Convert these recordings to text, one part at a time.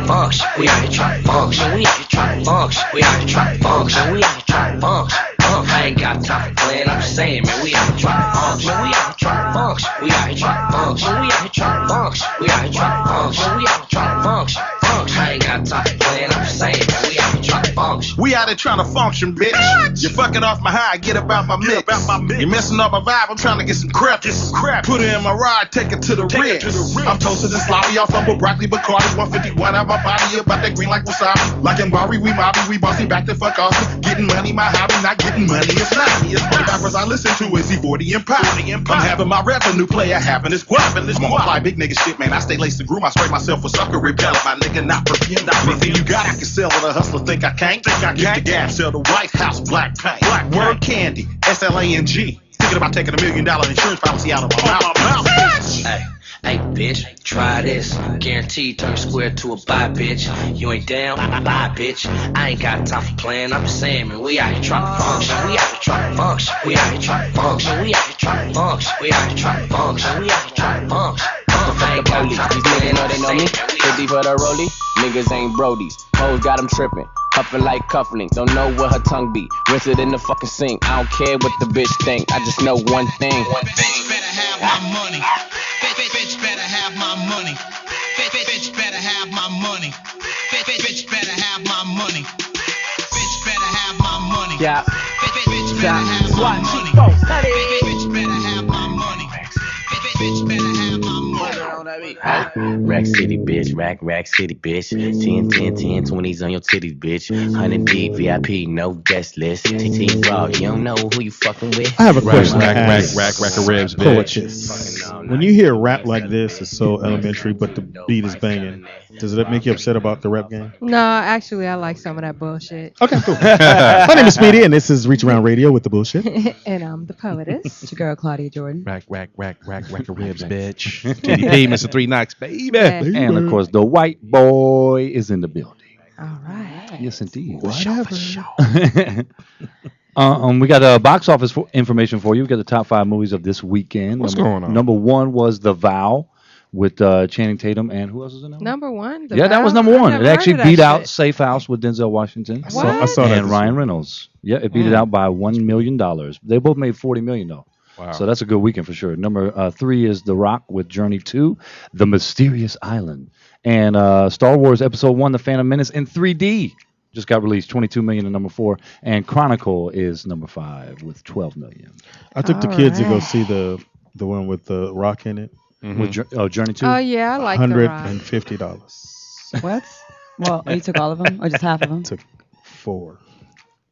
trying function. We out here trying function. We out here trying function. We out here trying function. We out here trying function. I ain't got time for playing. I'm just saying, man. We out here trying function. We out here trying function. We out here trying function. We out here trying function. We out here trying function. We out here trying function. I ain't got time for playing. I'm just saying, man. We out here trying to function. We out here trying to function, bitch. You fucking off my high, get about my mix. You messing up my vibe, I'm trying to get some crap. Put it in my ride, take it to the rim. I'm toasted and sloppy, off of broccoli, Bacardi, 151 out my body, about that green like wasabi. Like in Bari, we mobby, we bossy, back to fuck off. Getting money, my hobby, not getting money, it's not. It's the rappers I listen to is C40 and Pop. I'm having my revenue player having this guap. I'm on my fly big nigga shit, man. I stay laced and groom, I spray myself with sucker repellent. My nigga not perfume. Anything you got, I can sell with a hustler. Think I can't? Use the gas, sell the White House black paint. Word candy, SLANG. Thinking about taking $1 million insurance policy out of my mouth. Hey, bitch, try this. Guaranteed turn square to a buy, bitch. You ain't down, bye, bitch. I ain't got time for playing. I'm just saying, man, we out here trying to function. We out here trying to function. We out here trying to function. We out here trying to function. We out here trying to function. We out here trying to function. The police, these niggas know they know me. 50 for the rollie, niggas ain't brodies. Hoes got them tripping, huffing like cufflinks. Don't know where her tongue be. Rinse it in the fucking sink. I don't care what the bitch think. I just know one thing. Bitch better have my money. Bitch better have my money. Bitch better have my money. Bitch better have my money. Bitch better have my money. Yeah. Bitch better have my money. Bitch better have my money. Bitch better have my money. Rack City, bitch. Rack City, bitch. 10, 10, 10, 20s on your titties, bitch. 100 deep, VIP, no guest list. TT Raw, you don't know who you fucking with. I have a question. Rack of ribs, bitch. When you hear rap like this, it's so elementary, but the beat is banging. Does it make you upset about the rap game? No, actually, I like some of that bullshit. Okay, cool. My name is Speedy, and this is Reach Around Radio with the bullshit. And I'm the poetess. It's your girl, Claudia Jordan. Rack of ribs, bitch. TDP, Mr. 3 Knocks, baby. Yeah. And of course, the white boy is in the building. All right. Yes, indeed. For sure. We got box office information for you. We got the top 5 movies of this weekend. What's going on? Number 1 was The Vow with Channing Tatum and who else was in that? Number one? That was number 1. It actually beat out Safe House with Denzel Washington. I saw that. And Ryan Reynolds. Yeah, it beat it out by $1 million. They both made $40 million though. Wow. So that's a good weekend for sure. Number 3 is The Rock with Journey 2, The Mysterious Island. And Star Wars Episode 1, The Phantom Menace in 3D. Just got released, $22 million in number 4. And Chronicle is number 5 with $12 million. I took the kids to go see the one with the Rock in it. Mm-hmm. With Journey 2? Oh, yeah, I like The Rock. $150. What? Well, you took all of them or just half of them? Took 4.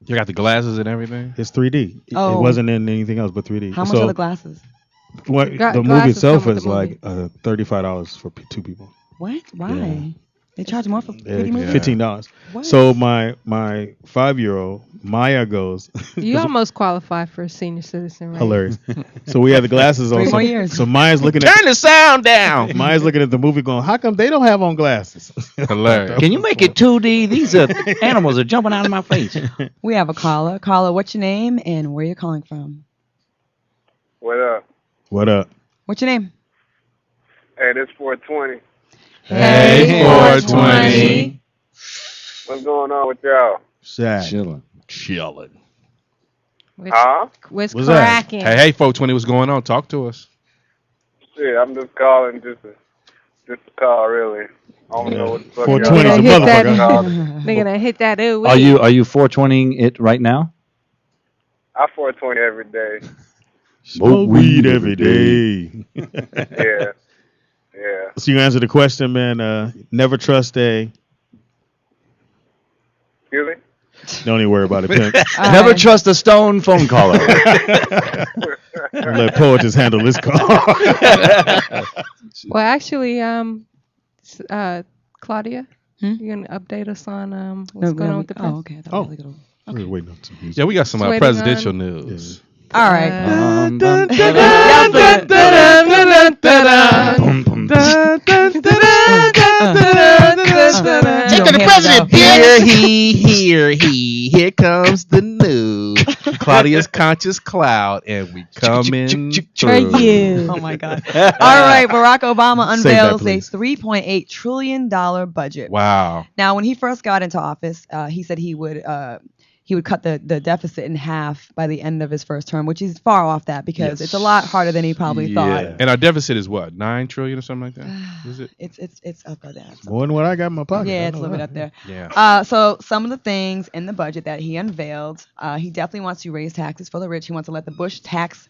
You got the glasses and everything? It's 3D. Oh. It wasn't in anything else but 3D. How much are the glasses? The movie itself is like $35 for 2 people. What? Why? Yeah. They charge more for 3D movies? $15. What? So my 5-year-old Maya goes. You almost qualify for a senior citizen, right? Hilarious. So we had the glasses on. 3 more years. So Maya's looking Turn the sound down. Maya's looking at the movie going, how come they don't have on glasses? Hilarious. Can you make it 2D? These animals are jumping out of my face. We have a caller. Caller, what's your name and where you're calling from? What up? What up? What's your name? Hey, this 420. Hey, 420. What's going on with y'all? Sad. Chilling. Huh? What's What's that? cracking? Hey, 420, what's going on? Talk to us. Shit, I'm just calling just to call, really. I don't know what the fuck 420 is a y'all motherfucker. They're going to hit that ooh. Are you 420ing it right now? I 420 every day. Smoke weed every day. Yeah. Yeah. So you answer the question, man. Never trust a. Excuse me? Don't even worry about it, pimp. Never trust a stone phone caller. Let Poet just handle this call. Well, actually, Claudia, you going to update us on what's going on with the press? Oh, okay. I thought we were We're waiting on some music. Yeah, we got some Waiting presidential on- news. All right. Take to the president. Here comes the news. Claudia's conscious cloud, and we coming through. Oh my God! All right, Barack Obama Save that, unveils a please. $3.8 trillion budget. Wow. Now, when he first got into office, he said he would cut the deficit in half by the end of his first term, which is far off that because it's a lot harder than he probably thought. And our deficit is what, 9 trillion or something like that? Is it? It's up or down. More than what I got in my pocket. Yeah, I it's a know little bit that. up there. Yeah. So some of the things in the budget that he unveiled, he definitely wants to raise taxes for the rich. He wants to let the Bush tax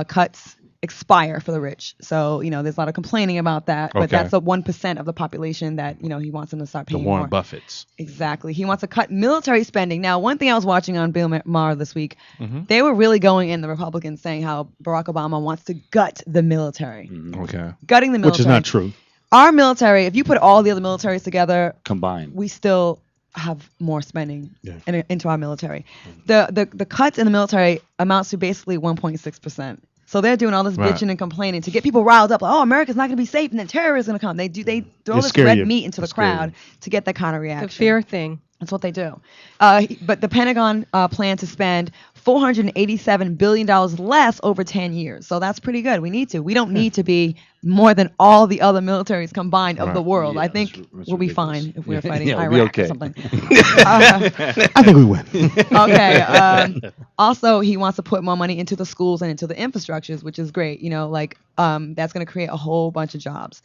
cuts expire for the rich. So, there's a lot of complaining about that, but Okay. that's the 1% of the population that, he wants them to start The paying Warren more. Buffetts. Exactly. He wants to cut military spending. Now, one thing I was watching on Bill Maher this week, Mm-hmm. they were really going in, the Republicans, saying how Barack Obama wants to gut the military. Okay. Gutting the military. Which is not true. Our military, if you put all the other militaries together, Combined. we still have more spending Yeah. into our military. The cuts in the military amounts to basically 1.6%. So they're doing all this Right. bitching and complaining to get people riled up. Like, oh, America's not going to be safe, and then terror is going to come. They throw They this scare red you. meat into They the scare crowd to get that kind of reaction. The fear thing. That's what they do. But the Pentagon plans to spend $487 billion less over 10 years. So that's pretty good. We need to. We don't need to be more than all the other militaries combined of the world. Yeah, I think that's we'll be ridiculous. fine if we're fighting Yeah, we'll Iraq be okay. or something. I think we win. Okay. Also, he wants to put more money into the schools and into the infrastructures, which is great. That's going to create a whole bunch of jobs.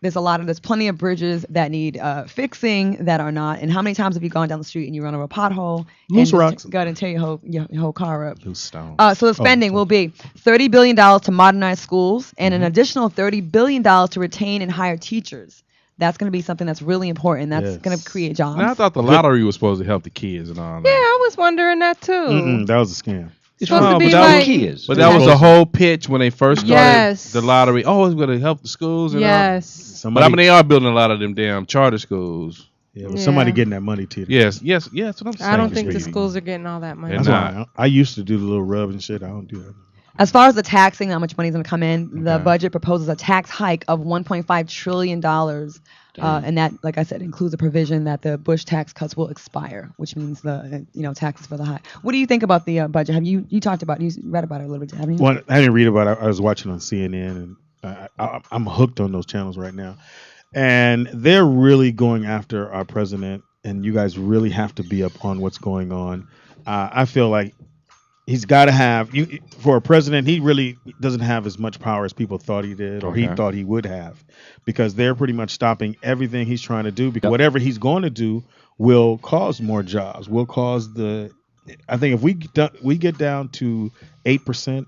There's plenty of bridges that need fixing that are not. And how many times have you gone down the street and you run over a pothole Loose and rocks. got to tear your whole car up? Loose stone. So the spending will be $30 billion to modernize schools and an additional $30 billion to retain and hire teachers. That's going to be something that's really important. That's Yes. going to create jobs. Now, I thought the lottery was supposed to help the kids and all that. Yeah, I was wondering that too. Mm-mm, that was a scam. It's supposed to No, be but that was like kids. But that was the whole pitch when they first started Yes. the lottery. Oh, it's going to help the schools and all. yes. But I mean, they are building a lot of them damn charter schools. Yeah, but somebody Yeah. getting that money to you. Yes, that's what I'm saying. I don't think the Speedy. schools are getting all that money. And That's why I used to do the little rub and shit. I don't do that. As far as the taxing, how much money is going to come in, the Okay. budget proposes a tax hike of $1.5 trillion. And that, like I said, includes a provision that the Bush tax cuts will expire, which means the taxes for the high. What do you think about the budget? Have you read about it a little bit, haven't you? Well, I didn't read about it. I was watching on CNN, and I'm hooked on those channels right now. And they're really going after our president, and you guys really have to be up on what's going on. I feel like he's got to have for a president. He really doesn't have as much power as people thought he did, or he Okay. thought he would have, because they're pretty much stopping everything he's trying to do. Because whatever he's going to do will cause more jobs. Will cause I think if we get down to 8%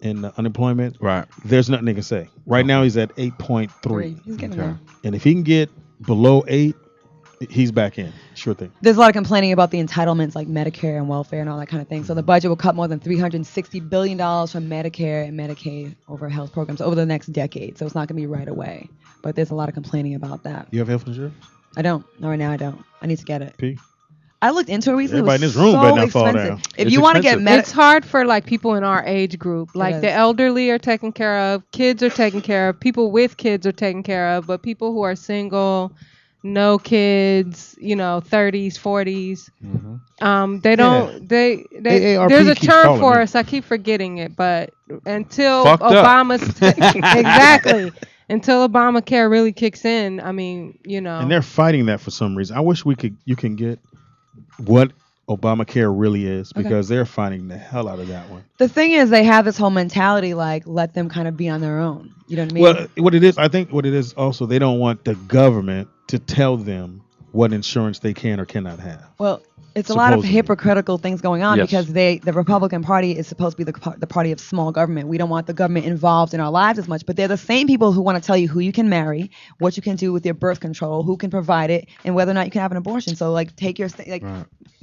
in unemployment, Right. there's nothing they can say. Right now he's at 8.3, He's getting Okay. there. and if he can get below 8, he's back in. Sure thing. There's a lot of complaining about the entitlements like Medicare and welfare and all that kind of thing. So the budget will cut more than $360 billion from Medicare and Medicaid over health programs over the next decade. So it's not going to be right away. But there's a lot of complaining about that. You have health insurance? I don't. Not right now, I don't. I need to get it. P? I looked into it recently. Everybody It in was this room so better not fall expensive. down. If It's you want to get expensive. It's hard for like people in our age group. Like is. the elderly are taken care of, kids are taken care of, people with kids are taken care of, but people who are single, no kids, 30s, 40s, they don't. They AARP there's a keeps term calling for me. us. I keep forgetting it, but until Fucked up. Obama's exactly. Until Obamacare really kicks in, I mean, And they're fighting that for some reason. I wish you can get what Obamacare really is, because they're fighting the hell out of that one. The thing is, they have this whole mentality like, let them kind of be on their own. You know what I mean? Well, I think what it is also, they don't want the government to tell them what insurance they can or cannot have. Well, it's a lot of Supposedly. hypocritical things going on Yes. because the Republican Party is supposed to be the party of small government. We don't want the government involved in our lives as much, but they're the same people who want to tell you who you can marry, what you can do with your birth control, who can provide it, and whether or not you can have an abortion. So like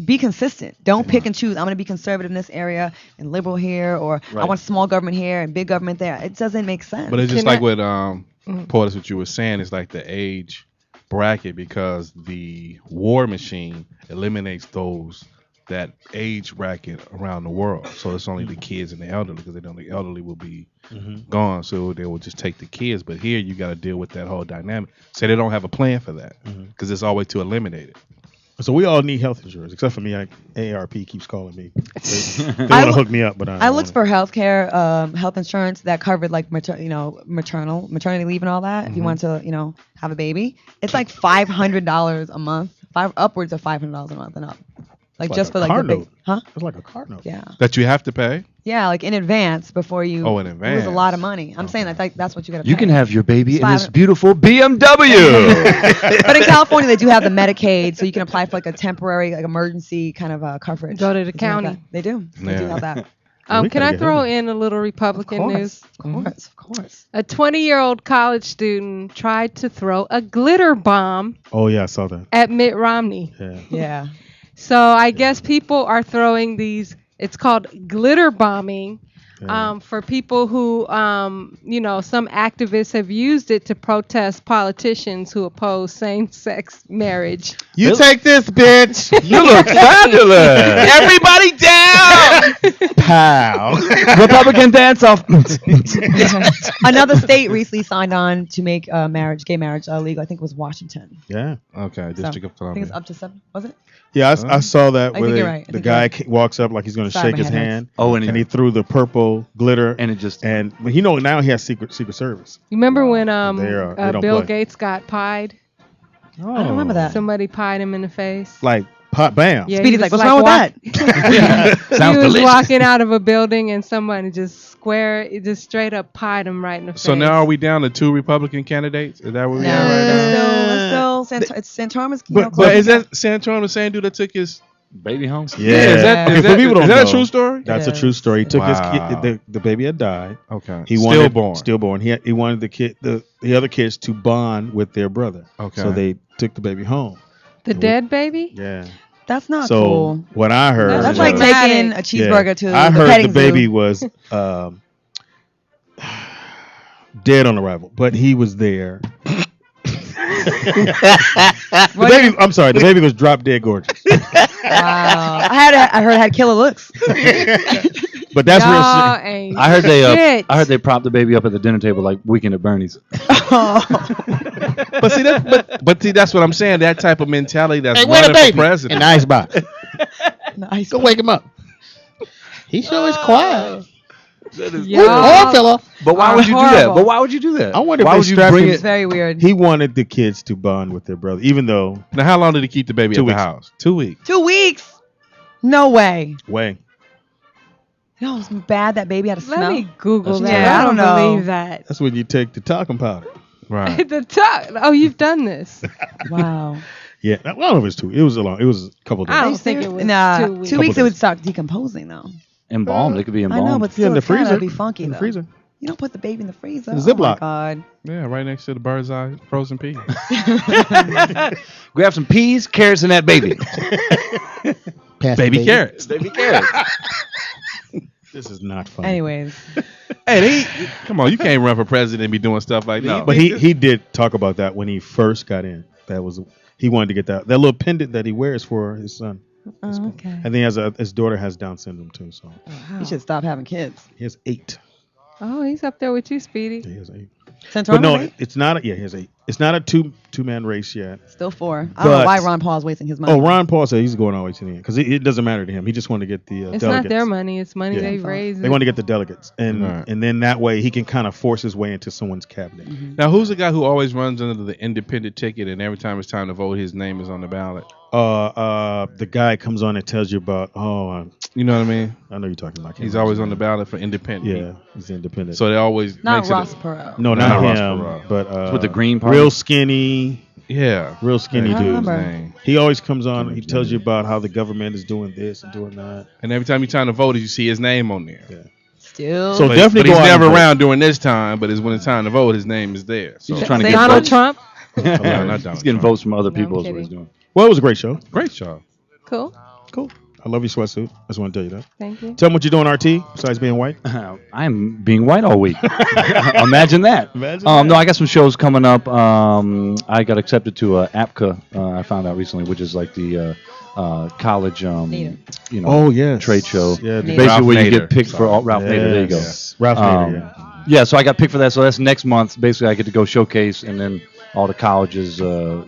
be consistent. Don't pick and choose. I'm going to be conservative in this area and liberal here, or I Right. want small government here and big government there. It doesn't make sense. But it's just Can like I- what Paul, that's what you were saying. It's like the age bracket, because the war machine eliminates those that age bracket around the world. So it's only the kids and the elderly, because they know the elderly will be gone. So they will just take the kids. But here you got to deal with that whole dynamic. So they don't have a plan for that, because it's always to eliminate it. So we all need health insurance, except for me. AARP keeps calling me. They want I to loo- hook me up, but I I don't looked for healthcare, health insurance that covered like maternity leave and all that. If you want to, have a baby, it's like $500 a month, upwards of $500 a month and up. Like It's just for a like car the big, note. huh? It's like a car note. Yeah, That you have to pay. yeah, like in advance before you. Oh, in lose advance. a lot of money. I'm saying that's what you got to pay. You can have your baby It's in this $500. beautiful BMW. But in California, they do have the Medicaid, so you can apply for like a temporary, like emergency kind of coverage. Go to the They do have county. that. They do. They do Yeah. have that. We Can gotta I get throw him. in a little Republican news? Of course. A 20-year-old college student tried to throw a glitter bomb Oh yeah, I saw that. at Mitt Romney. Yeah. Yeah. So I guess people are throwing these. It's called glitter bombing. For people who, some activists have used it to protest politicians who oppose same-sex marriage. You take this, bitch. You look fabulous. Everybody down! Pow. Republican dance off. Another state recently signed on to make gay marriage legal. I think it was Washington. Yeah. Okay, So, District of I think Columbia. it's up to 7, wasn't it? Yeah, I saw that I where think you're right. I the think guy you're right. walks up like he's going to Sorry, shake my his head hurts. hand. Oh, and he threw the purple glitter, and it just but now he has Secret Service. You remember when They don't Bill play. Gates got pied? I don't remember that. Somebody pied him in the face. Like pop, bam. Yeah, Speedy's he was like, what's wrong with that? he sounds was delicious. walking out of a building and somebody just straight up pied him right in the face. So now are we down to 2 Republican candidates? Is that where we No, are right now? it's still it's Santorum's. But is that Santorum the same dude that took his? baby home. Yeah. Is that, Okay, is for that, people is don't that a know, true story? That's It a true is. story. He took his Wow. kid. The baby had died. Okay. He wanted Stillborn. Stillborn. He wanted the other kids to bond with their brother. Okay. So they took the baby home. the dead baby? Yeah. That's not So cool. what I heard, That's was- like taking a Yeah. cheeseburger to I the heard petting the baby zoo. was dead on arrival, but he was there. The baby, I'm sorry, the baby was drop dead gorgeous. Wow. I heard it had killer looks. But that's real Y'all shit. ain't I heard shit. I heard they propped the baby up at the dinner table like Weekend at Bernie's. But see, that's what I'm saying. That type of mentality that's Hey, where the running for baby? president. In the icebox. Nice. Go wake him up. He sure is quiet. Y'all fella. But why are would you do that? horrible. But why would you do that? I wonder if why they would you strapped bring him- It's it? very weird. He wanted the kids to bond with their brother, even though Now, how long did he keep the baby 2 at the weeks. house? 2 weeks. 2 weeks? No way. way. No, it's bad that baby had a Let smell. me Google That's that. true. I I don't don't know. believe that. That's when you take the talcum powder. Right. The talk. Oh, you've done this. Wow. Yeah, I don't know if it's 2. It was a couple days. I don't think it was Nah, 2 weeks. 2 weeks Couple it would days. start decomposing though. Embalmed. It could be I embalmed. know, but Yeah, still in the it's gotta freezer. be funky In the though. freezer. You don't put the baby in the freezer. In a Oh my Ziploc. God. Yeah, right next to the bird's eye frozen pea. Grab some peas, carrots, and that baby. Baby carrots. Baby carrots. This is not funny. Anyways, Hey, come on, you can't run for president and be doing stuff like that. But he did talk about that when he first got in. He wanted to get that little pendant that he wears for his son. okay. And then his daughter has Down syndrome too, so You should stop having kids. he has 8. Oh, he's up there with you, Speedy. He has 8. Santorum But no, is it's not. He has 8. It's not a two-man race yet. still 4. I don't know But- why Ron Paul's wasting his money. Oh, Ron Paul said he's going all the way to the end because it doesn't matter to him. He just wanted to get the It's delegates. not their money. It's money Yeah. they raised. They want to get the delegates, and Right. and then that way he can kind of force his way into someone's cabinet. Now, who's the guy who always runs under the independent ticket, and every time it's time to vote, his name is on the ballot? The guy comes on and tells you about. You know what I mean? I know you're talking about. I can't He's remember always his on the name. ballot for independent. Yeah, he's independent. So they always Not makes Ross it. Perot. no, Not not Ross him, Perot. but with the Green Party? real skinny Yeah. dude. I remember. Name. He always comes on. He tells you about how the government is doing this and doing that. And every time you're trying to vote, you see his name on there. Yeah. Still. So But, definitely but he's go out never and vote. around during this time. But it's when it's time to vote, his name is there. So He's trying to Say get Donald votes. Trump. not Donald He's getting Trump. votes from other No, I'm people. Is what he's kidding. doing. Well, it was a great show. Great job. Cool. Cool. I love your sweatsuit. I just want to tell you that. Thank you. Tell me what you're doing, RT, besides being white. I'm being white all week. Imagine that. Imagine No, I got some shows coming up. I got accepted to APCA. I found out recently, which is like the college, Nader. Oh, yes. trade show. Yeah, Nader. Basically, Ralph where you Nader. get picked for Ralph Nader. There you go. Yes. Ralph Nader, yeah. Yeah, so I got picked for that. So that's next month. Basically, I get to go showcase, and then all the colleges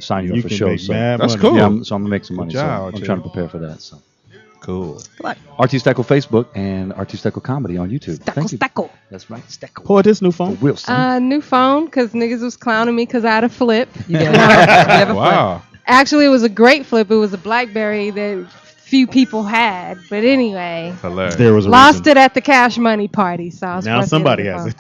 sign you up You for can shows. make So mad That's money. cool. yeah, so I'm gonna make some money. Good job, so I'm Jay. trying to prepare for that. So Cool. Artiste Facebook and Artiste Comedy on YouTube. Thank you. Steckel. That's right, Steckel. Poet, this new phone. Wilson. New phone, because niggas was clowning me because I had a flip. You did. You have a Wow. Actually, it was a great flip. It was a BlackBerry that few people had. But anyway, Hilarious. There was a lost reason. it at the Cash Money party. So I was Now somebody has it.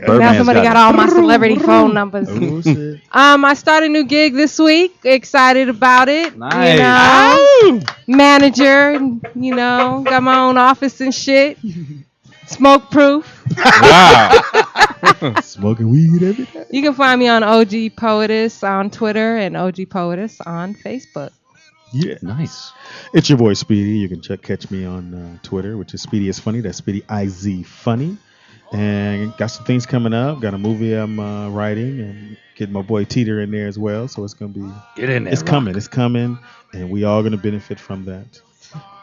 Now somebody got all my celebrity phone numbers. Oh, shit. I started a new gig this week. Excited about it. Nice. You know, manager. You know, got my own office and shit. Smoke proof. Wow. Smoking weed every day. You can find me on OG Poetess on Twitter and OG Poetess on Facebook. Yeah. Nice. It's your boy Speedy. You can catch me on Twitter, which is Speedy is Funny. That's Speedy IZ Funny. And got some things coming up. Got a movie I'm writing and getting my boy Teeter in there as well. So it's gonna be. Get in there. It's coming. It's coming, and we all gonna benefit from that.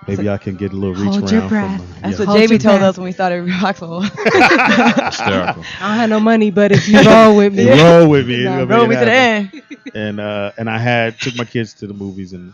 Maybe I can get a little reach Hold your around breath. from. That's Yeah. what Hold your JB told breath. us when we started Rockville. Hysterical. I don't have no money, but if you roll with me, Roll with me. It's No, gonna be Roll me to the happening. end. And I took my kids to the movies, and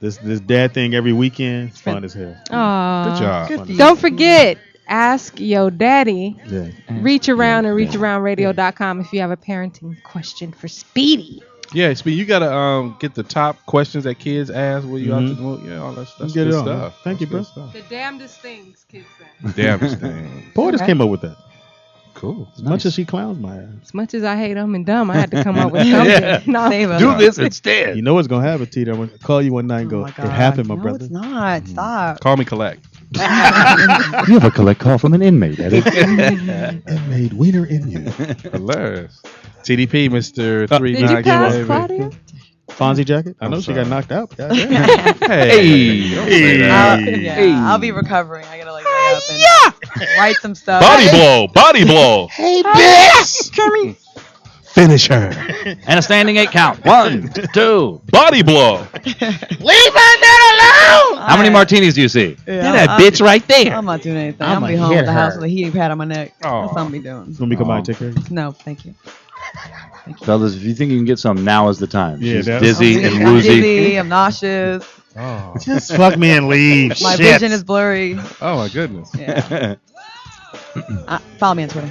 this dad thing every weekend is fun as hell. Aw. Good job. Good for you. Don't forget, ask your daddy. Yeah. Reach around and reacharoundradio.com if you have a parenting question for Speedy. Yeah, Speedy, you gotta get the top questions that kids ask when you out Mhm. the movie. Yeah, all that stuff. Get Good it on. stuff. Thank you, That's bro. good stuff. The damnedest things, kids say. Damn thing. Boy, just came up with that. Cool. As much as she clowns my ass. As much as I hate them and dumb, I had to come up with something. No. Save us. Do this instead. You know what's gonna happen, Tita. I'm gonna call you one night and Oh go, my it God. happened, my No, brother. it's not. Stop. Call me collect. You have a collect call from an inmate. Eddie. It made wiener in you. Hilarious. TDP, Mr. Did 39 you pass, giveaway. Claudia? Fonzie jacket? I I'm know she got sorry. knocked out. God damn. Hey. Don't say that. Hey. I'll be recovering. I gotta lay up and write some stuff. Body blow. Body blow. Hey, bitch! Finish her. And a standing 8 count. 1, 2. Body blow. How many martinis do you see? Yeah, that I'm- bitch right there. I'm not doing anything. I'ma I'm gonna be home hit at the house her. with a heating pad on my neck. Aw. That's what I'm gonna be doing. You want me to come by and take care of you? No, thank you. Fellas, if you think you can get some, now is the time. Yeah, She's that's- dizzy and I'm woozy. dizzy. I'm nauseous. Oh. Just fuck me and leave. My Shit. vision is blurry. Oh my goodness. Yeah. Follow me on Twitter.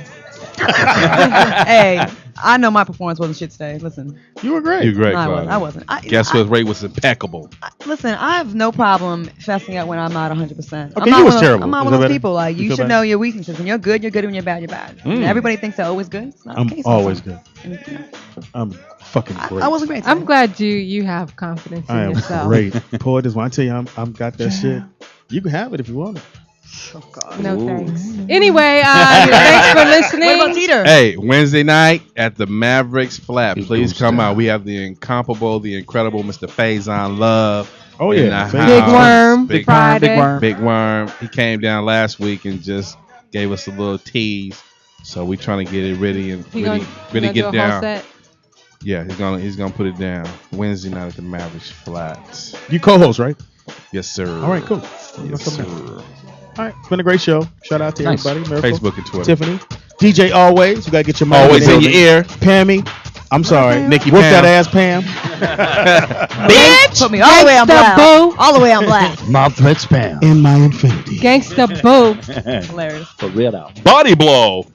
Hey, I know my performance wasn't shit today. Listen, You were great. You're great, no, Claudia. I wasn't. Guess what? Rate was impeccable. Listen, I have no problem fessing up when I'm not 100%. Okay, I'm not you was one of those- terrible. I'm not Is one that of those better? people. Like, You you feel should better? know your weaknesses. When you're good, you're good. When you're bad, you're bad. And everybody thinks they're always good. It's not I'm the case always sometimes. good. And, you know, I'm fucking great. I wasn't great. I'm today. glad you have confidence in I am yourself. great. Poet is when I tell you I'm got that shit. You can have it if you want it. Oh, God. No thanks. Anyway, thanks for listening. What about Teeter? Hey, Wednesday night at the Mavericks Flat. Big Please booster. come out. We have the incomparable, the incredible Mr. Faison Love. Oh in yeah. the Face- Big house. Worm, Big Friday. Big Worm. Big Worm. He came down last week and just gave us a little tease. So we trying to get it ready and He really, gonna, really he get gonna do a whole down. set? Yeah, he's gonna put it down Wednesday night at the Mavericks Flats. You co-host, right? Yes, sir. All right, cool. Yes, sir. All right, it's been a great show. Shout out to Nice. everybody. Miracle, Facebook and Twitter. Tiffany, DJ Always. You gotta get your mic Always in there. your ear. Pammy. I'm sorry, Nikki Whoop Pam. that ass, Pam. Bitch! Put me all the way on Gangsta blast. boo. All the way on blast. Mob threat spam. In my infinity. Gangsta boo. Hilarious. For real out. Body blow.